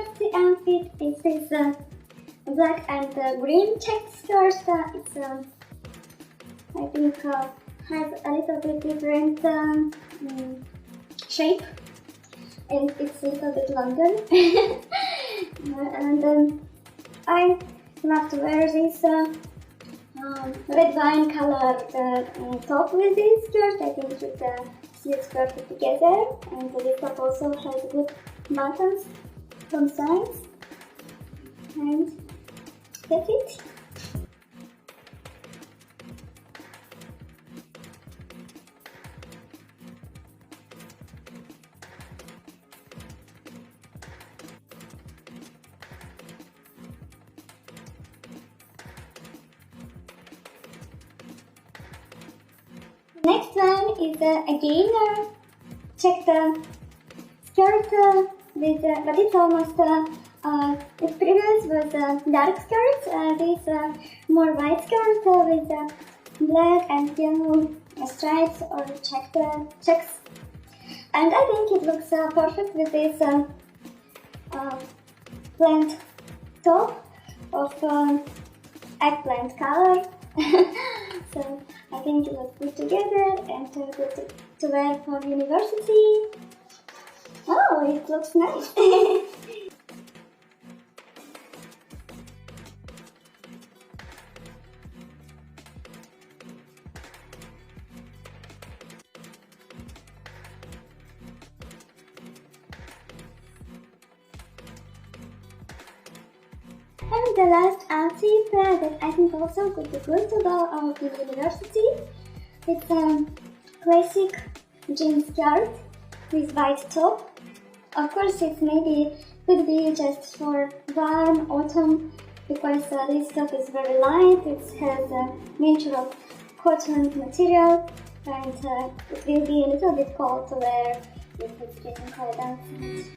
university outfit. It is black and green checked skirt. It's I think has a little bit different shape, and it's a little bit longer. And I love to wear this red wine colored top with this skirt. I think it suits perfect together, and this top also has good buttons from sides, and that's it. Next one is again checked skirt with, but it's almost the previous was dark skirt. This more white skirt with black and yellow stripes or checks, and I think it looks perfect with this plant top of eggplant color. So I think it looks good together and good to wear for university. Oh, it looks nice. And the last outfit that I think also could be good to go out to university. It's a classic jean skirt with white top. Of course, it maybe could be just for warm autumn, because this top is very light. It has a natural cotton material, and it will be a little bit cold to wear with the skin cold outside.